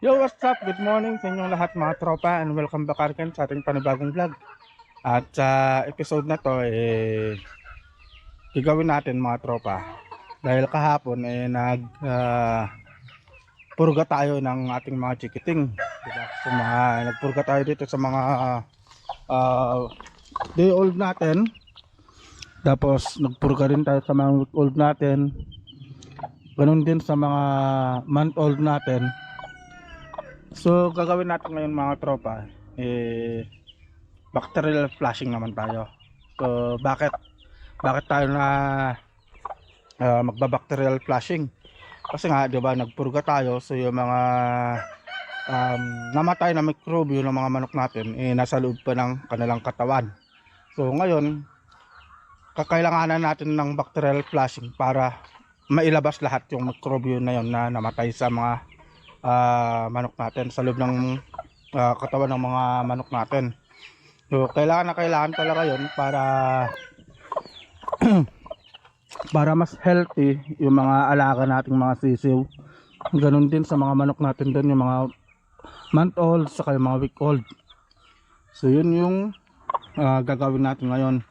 Yo, what's up? Good morning sa inyong lahat mga tropa and welcome back again sa ating panibagong vlog. At sa episode na to, gagawin natin mga tropa. Dahil kahapon, purga tayo ng ating mga chikiting. Diba? So, nagpurga tayo dito sa mga day old natin. Tapos, nagpurga rin tayo sa mga week old natin. Ganun din sa mga month old natin. So gagawin natin ngayon mga tropa, bacterial flushing naman tayo. So bakit tayo na magba-bacterial flushing? Kasi nga 'di ba nagpurga tayo, so yung mga namatay na mikrobyo ng mga manok natin nasa loob pa ng kanilang katawan. So ngayon kakailanganan natin ng bacterial flushing para mailabas lahat yung mikrobyo na yon na namatay sa mga manok natin sa loob ng katawan ng mga manok natin. So kailangan talaga yon para para mas healthy yung mga alaga nating mga sisiw. Ganun din sa mga manok natin din, yung mga month old sa mga week old. So yun yung gagawin natin ngayon.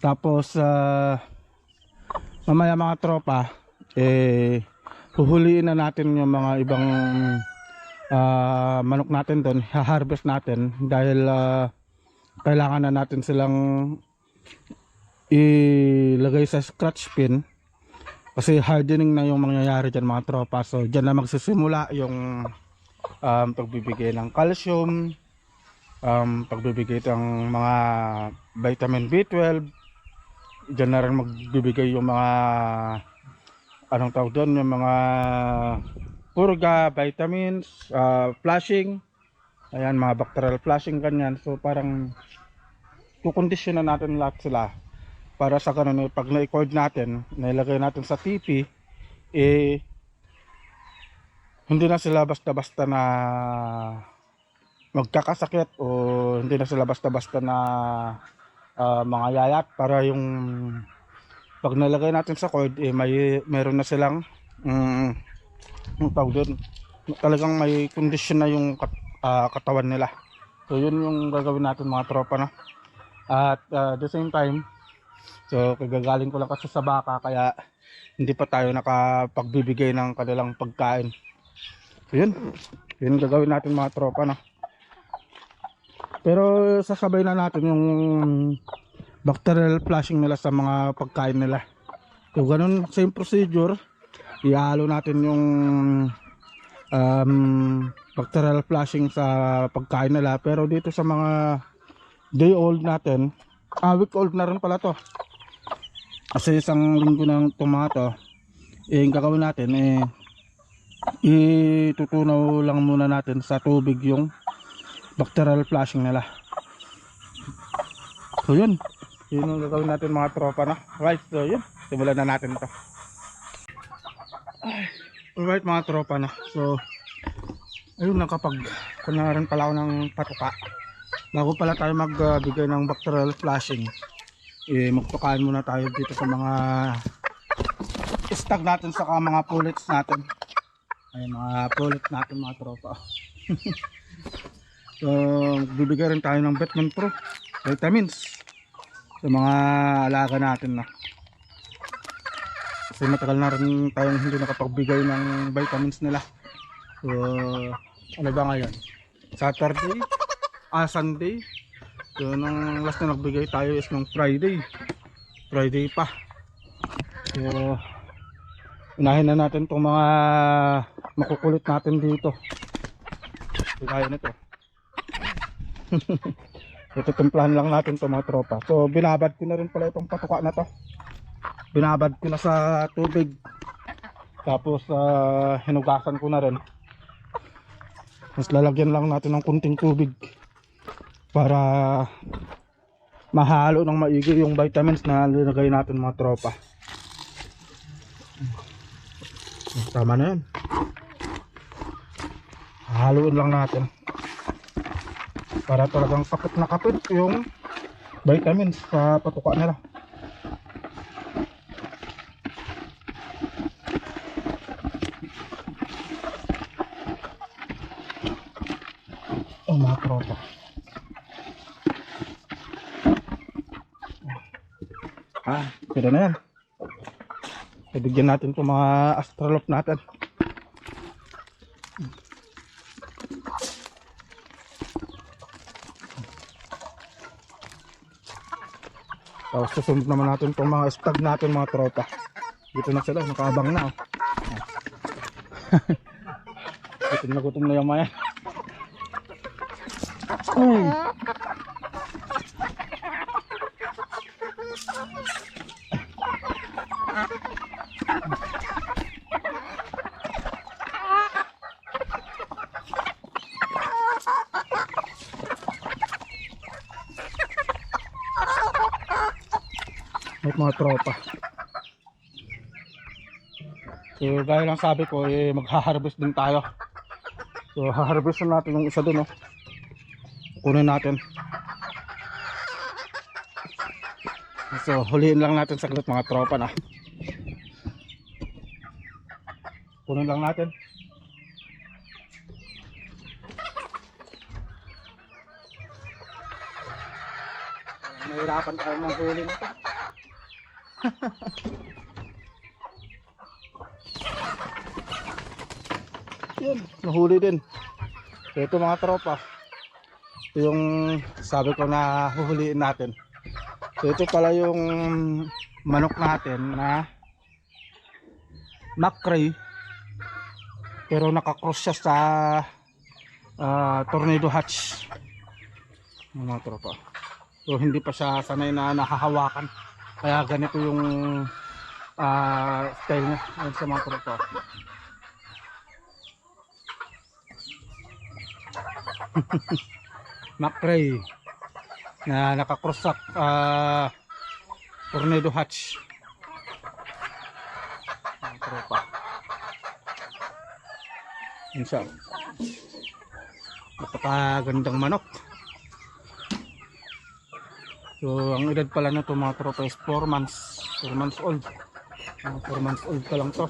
Tapos mamaya mga tropa huhuliin na natin yung mga ibang manok natin doon, ha-harvest natin dahil kailangan na natin silang ilagay sa scratch pin kasi hardening na yung mangyayari dyan mga tropa. So dyan na magsisimula yung pagbibigay ng calcium, pagbibigay ng mga vitamin B12. Dyan na rin magbibigay yung mga anong tawag doon, yung mga purga, vitamins, flushing, ayan, mga bacterial flushing, ganyan. So parang kukondisyon na natin lahat sila para sa ganun, pag na-record natin, nailagay natin sa TP, hindi na sila basta-basta na magkakasakit, o hindi na sila basta-basta na mga yayat, para yung pag nalagay natin sa cord, meron na silang yung tawag doon, talagang may kondisyon na yung katawan nila. So yun yung gagawin natin mga tropa na. At the same time, so kagagaling ko lang kasi sa baka, kaya hindi pa tayo nakapagbibigay ng kanilang pagkain. So yun gagawin natin mga tropa na. Pero sasabay na natin yung bacterial flushing nila sa mga pagkain nila. So ganun same procedure, ihalo natin yung bacterial flushing sa pagkain nila. Pero dito sa mga day old natin, week old na rin pala to, kasi isang linggo na itong mga to, yung gagawin natin, itutunaw lang muna natin sa tubig yung bacterial flushing nila. So yun yung gagawin natin mga tropa na. Right, so yun, simulan na natin ito. Alright mga tropa na. So ayun, kunaran pala ako ng patuka. Bago pala tayo magbigay ng bacterial flushing, magtukaan muna tayo dito sa mga stag natin, saka mga pullets natin. Ay, mga pullets natin mga tropa. So bibigyan rin tayo ng Betman Pro vitamins sa mga alaga natin na. Kasi matagal na rin tayong hindi nakapagbigay ng vitamins nila. So ano ba ngayon? Saturday? Sunday. So nung last na nagbigay tayo is nung Friday pa. So unahin na natin itong mga makukulit natin dito. So kaya nito. Ito timplahan lang natin itong mga tropa. So binabad ko na rin pala itong patuka na to. Binabad ko na sa tubig. Tapos hinugasan ko na rin. Tapos lalagyan lang natin ng kunting tubig para mahalo ng maigi yung vitamins na nilagay natin mga tropa. Tama na yan. Haluin lang natin para talagang kapit na kapit yung vitamins sa patuka nila. Oh, mga tropa. Pwede na yan. Ibigyan natin itong mga astrolop natin. Tapos susunod naman natin itong mga stag natin, mga tropa. Dito na sila, nakaabang na. Oh. Gutom na yung maya. Ay. May mga tropa. So gaya lang sabi ko, magha-harvest din tayo. So ha-harvest natin yung isa dun, oh. Kunin natin. So huliin lang natin saglit, mga tropa na. Kunin lang natin. Nahirapan tayo ng huli nito. Yun, nahuli din. So ito, mga tropa, ito yung sabi ko na huhuliin natin. So ito pala yung manok natin na Macrae, pero nakakross siya sa tornado hatch, mga tropa. So hindi pa siya sanay na nahahawakan, kaya ganito yung style niya. Ayun sa mga tropa. Macrae na nakakross sa tornado hatch, mga tropa. Yun siya, napakagandang manok. So ang edad pala na ito, mga tropa, is 4 months old. 4 months old pa lang to.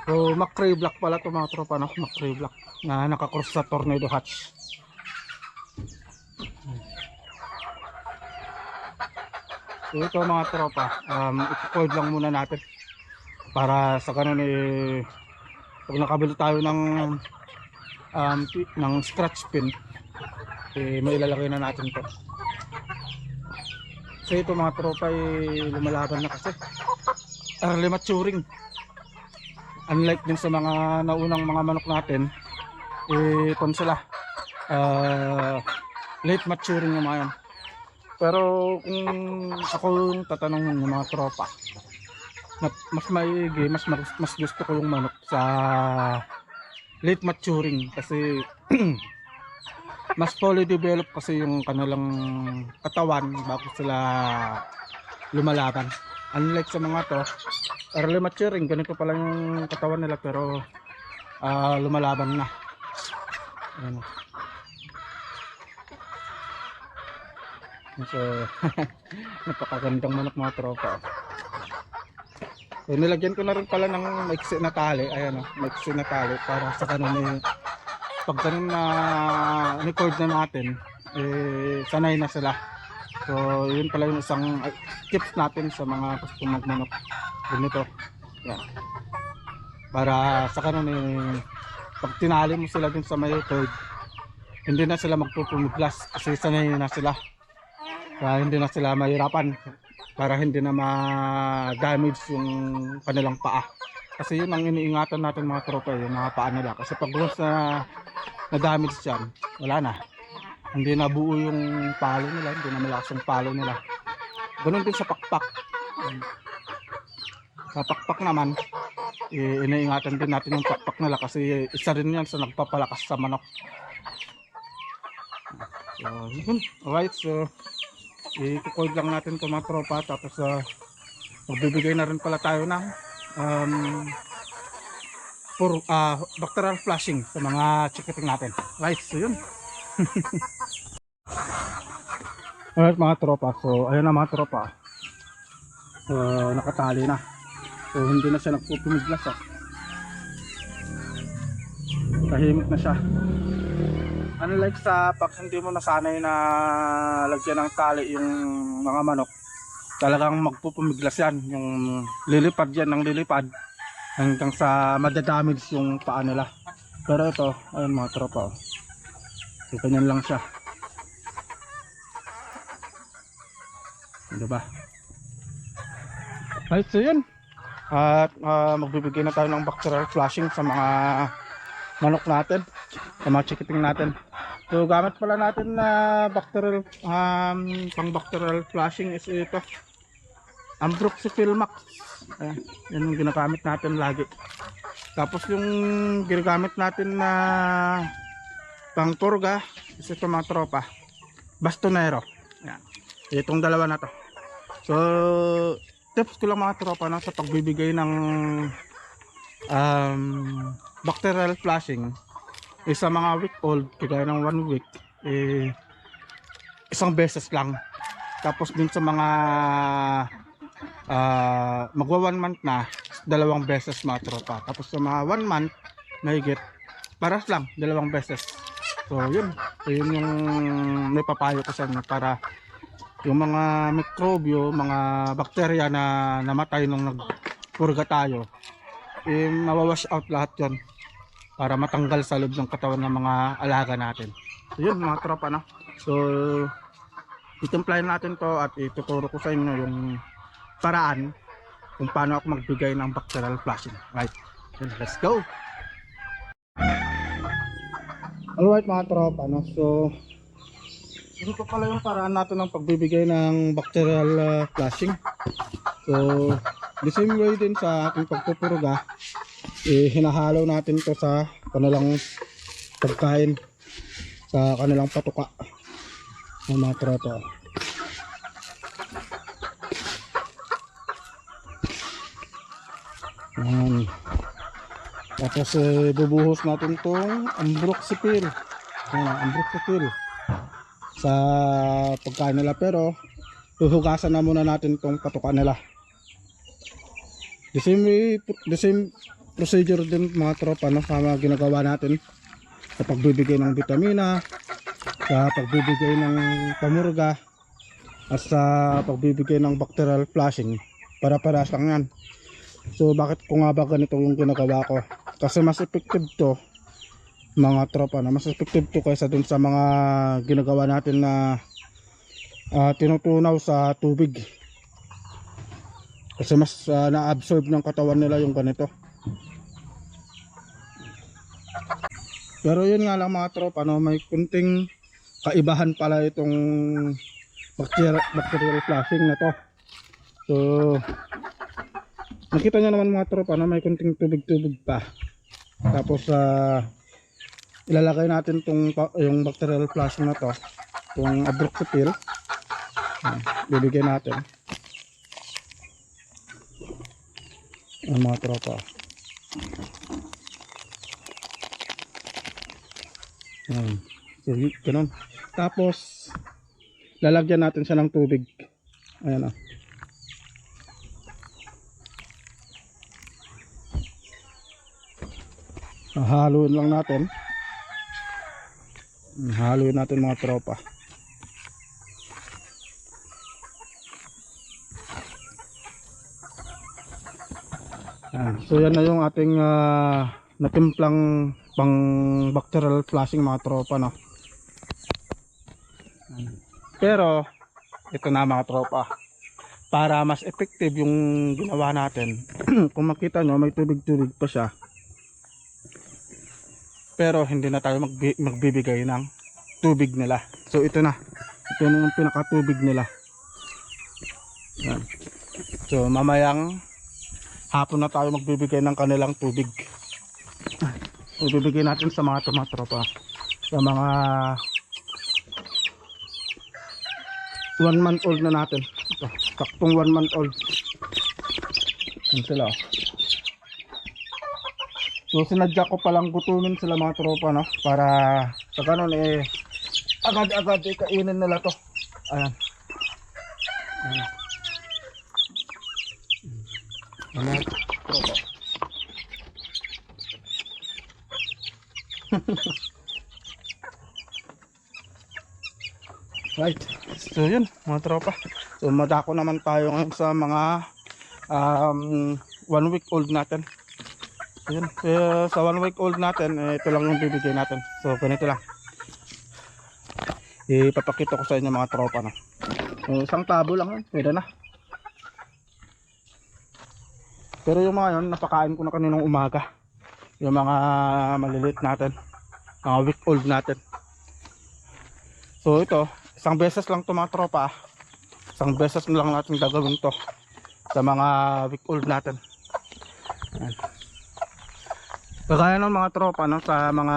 So Macrae black pala ito, mga tropa, no? Macrae black na nakakross sa tornado hatch. So ito, mga tropa, i-cold lang muna natin para sa ganun pag nakabili tayo ng scratch pin, may ilalagay na natin to. So ito, mga tropa, lumalaban na kasi, early maturing. Unlike din sa mga naunang mga manok natin, kung sila late maturing yung mga yan. Pero kung ako yung tatanungin ng mga tropa, mas maigi, mas gusto ko yung manok sa late maturing kasi mas fully develop kasi yung kanilang katawan bago sila lumalaban. Unlike sa mga to, early maturing, ganito pa lang yung katawan nila, pero lumalaban na. Ayan. So napakagandang manok, mga tropa. So nilagyan ko na rin pala ng maiksi na tali. Ayan, maiksi na tali para sa kanun, pag ganun na record na natin, sanay na sila. So yun pala yung isang tips natin sa mga gusto magmanok ganito. Yan. Para sa kanun, pag tinali mo sila dun sa may record, hindi na sila magpupumiglas kasi sanay na sila. Kaya hindi na sila mahirapan, para hindi na ma-damage yung kanilang paa. Kasi yun ang iniingatan natin, mga tropa, yung mga paa nila. Kasi pag once na-damage yan, wala na. Hindi na buo yung palo nila, hindi na malakas yung palo nila. Ganun din sa pakpak. Sa pakpak naman, iniingatan din natin yung pakpak nila kasi isa rin yan sa nagpapalakas sa manok. So yun, alright. So i-cold lang natin ito, mga tropa, tapos magbibigay na rin pala tayo ng bacterial flushing sa mga chikiting natin. Right, so yun. Alright, mga tropa, so ayun na, mga tropa, nakatali na, so hindi na siya nagpupumiglas, tahimik na siya. Unlike sa pag hindi mo nasanay na lagyan ng tali yung mga manok, talagang magpupumiglas yan, yung lilipad yan ng lilipad hanggang sa madadamage yung paa nila. Pero ito, ayun mga tropa, oh. So, ganyan lang siya, diba? Right, so yun. At magbibigay na tayo ng bacterial flushing sa mga manok natin, sa mga chikiting natin. So gamit pala natin na bacterial pang bacterial flushing is ito, Ambroxifil Max. Ayan, yan yung ginagamit natin lagi. Tapos yung ginagamit natin na pang purga is ito mga tropa, Bastonero. Ayan, itong dalawa na to. So tips ko lang mga tropa na sa pagbibigay ng bacterial flushing sa mga week old, kagaya ng 1 week, isang beses lang. Tapos din sa mga magwa 1 month na, 2 beses mga tropa. Tapos sa mga 1 month mahigit, paras lang 2 beses. So yun yung may papayo ko sa inyo, para yung mga mikrobyo, mga bakterya na namatay nung nagpurga tayo, mawawash out lahat yon, para matanggal sa loob ng katawan ng mga alaga natin. So yun mga tropa, no? So itimplahin natin to at ituturo ko sa inyo yung paraan kung paano ako magbigay ng bacterial flushing. Right, then let's go. Alright mga tropa, no? So ito pala yung paraan natin ng pagbibigay ng bacterial flushing. So the same way din sa ating pagpupuruga, hinahalo natin to sa kanilang pagkain, sa kanilang patuka ng mga tropa. Tapos bubuhos natin tong Ambroxifil, Ambroxifil sa pagkain nila, pero huhugasan na muna natin tong patuka nila. The same procedure din mga tropa, no, sama ginagawa natin sa pagbibigay ng vitamina, sa pagbibigay ng pamurga, at sa pagbibigay ng bacterial flushing. Para-paras lang yan. So bakit ko nga ba ganito yung ginagawa ko? Kasi mas effective to mga tropa, na mas effective to kaysa dun sa mga ginagawa natin na tinutunaw sa tubig. Kasi mas na-absorb ng katawan nila yung ganito. Pero yun nga lang mga tropa, no, may kunting kaibahan pala itong bacterial flushing na to. So nakita nyo naman mga tropa, no, may kunting tubig-tubig pa. Tapos ilalagay natin yung bacterial flushing na to, itong Ambroxifil. Bibigyan natin ang mga tropa. So ganun. Tapos lalagyan natin siya ng tubig. Ayan, oh. Haluin lang natin. Haluin natin mga tropa. So yan na yung ating natimplang pang bacterial flushing mga tropa, no? Pero ito na mga tropa, para mas effective yung ginawa natin. Kung makita nyo, may tubig-tubig pa siya, pero hindi na tayo magbibigay ng tubig nila. So ito na yung pinakatubig nila. Yan. So mamayang hapon na tayo magbibigay ng kanilang tubig. Ibibigay natin sa mga tropa, sa mga 1 month old na natin. Ito, saktong 1 month old. Yan sila, oh. So sinadya ko palang gutumin sila mga tropa, no, para sa ganun agad-agad kainin nila to. Ayan. Ayan. Ayan, tropa. Right. So yun mga tropa. So madako naman tayo ngayon sa mga 1 week old natin. Yun. Sa 1 week old natin, ito lang yung bibigay natin. So ganito lang. Ipapakita ko sa inyo mga tropa na. Isang tabo lang yun. Pwede na. Pero yung mga yun, napakain ko na kaninang umaga. Yung mga maliliit natin. Mga week old natin. So ito, isang beses lang to mga tropa. Isang beses na lang natin gagawin to sa mga week old natin. Ayan. Kagaya ng mga tropa no, sa mga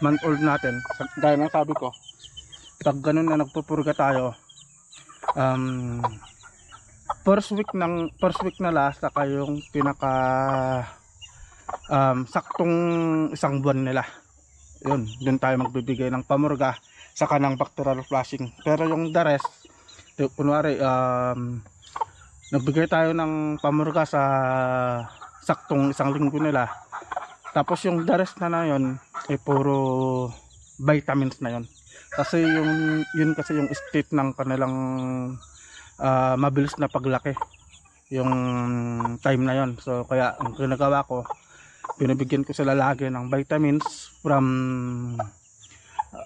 month old natin, gaya ng sabi ko, pag ganun na nagpupurga tayo, first week na last saka yung pinaka saktong isang buwan nila, yun, dun tayo magbibigay ng pamurga saka ng bacterial flushing. Pero yung the rest, kunwari nagbigay tayo ng pamurga sa saktong isang linggo nila, tapos yung the rest na yun ay puro vitamins na yun. Kasi yun kasi yung state ng kanilang mabilis na paglaki, yung time na yon. So kaya ang ginagawa ko, pinabigyan ko sila lagi ng vitamins from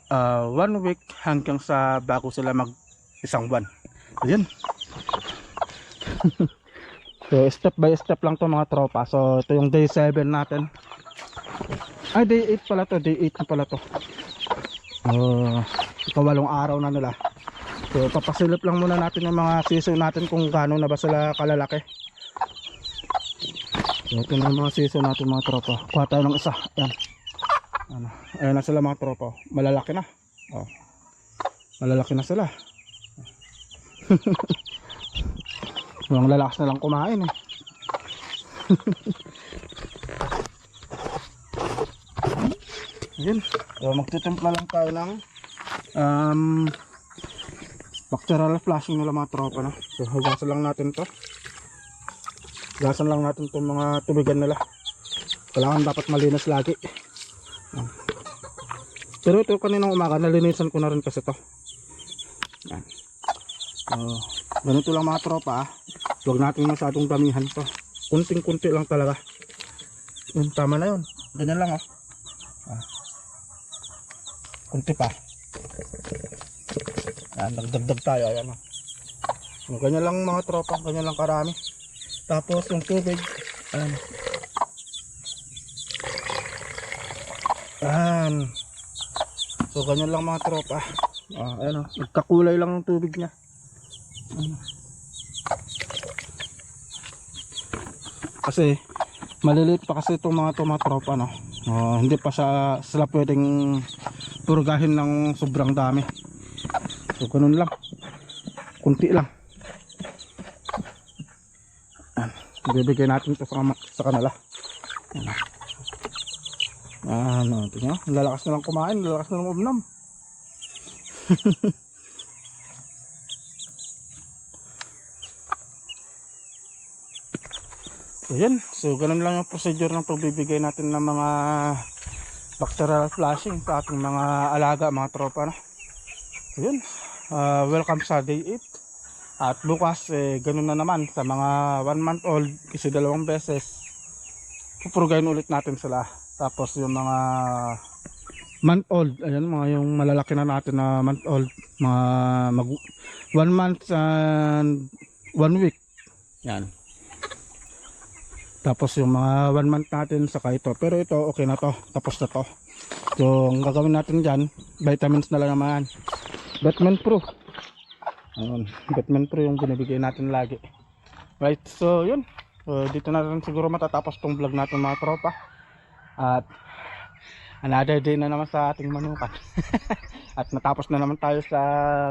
1 week hanggang sa bago sila mag isang buwan. Ayun. So step by step lang to mga tropa. So ito yung day 7 natin. Ay day 8 pala to, day 8 na pala to. Ikawalong araw na nila. So papasilip lang muna natin yung mga siso natin kung gaano na ba sila kalalaki. So ito na yung mga siso natin mga tropa. Kuha tayo ng isa. Ayan. Ayan na sila mga tropa. Malalaki na. Malalaki na sila. Mga lalakas na lang kumain eh. Ayan. So magtitimpla lang tayo ng bacterial flushing nila mga tropa no? So hugasan lang natin to. Hugasan lang natin itong mga tubigan nila. Kailangan dapat malinis lagi. Pero ito kaninang umaga nalinisan ko na rin kasi to. Yan. So ganito lang mga tropa. Huwag natin masyadong damihan to. Kunting-kunti lang talaga. Yun, tama na yun. Ganyan lang kunti pa. Yan, nagdagdag tayo. Ayan o. Ganyan lang mga tropa. Ganyan lang karami. Tapos yung tubig. Ayan. Ayan. So ganyan lang mga tropa. Ayan o. Nagkakulay lang yung tubig niya. Ayan. Kasi maliliit pa kasi itong mga tropa no. Hindi pa sila pwedeng purgahin ng sobrang dami. So ganun lang, kunti lang. Bibigay natin ito sa kanila. Tingnan, lalakas na lang kumain, lalakas na lang umnam. Ayan, so ganun lang yung procedure ng pagbibigay natin ng mga bacterial flushing sa ating mga alaga, mga tropa no? Ayan, welcome sa day 8. At bukas ganun na naman sa mga 1 month old, kasi 2 beses pupurgayin ulit natin sila. Tapos yung mga month old, ayan, mga yung malalaki na natin na month old, mga 1 month and 1 week, yan. Tapos yung mga 1 month natin saka ito. Pero ito okay na to. Tapos na to. So ang gagawin natin dyan, vitamins na lang naman. Batman Pro. Ayun, Batman Pro yung binibigay natin lagi. Right, so yun. Dito na rin siguro matatapos tong vlog natin mga tropa. At another day na naman sa ating manukan. At natapos na naman tayo sa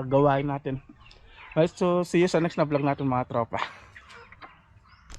gawain natin. Right, so see you sa next na vlog natin mga tropa.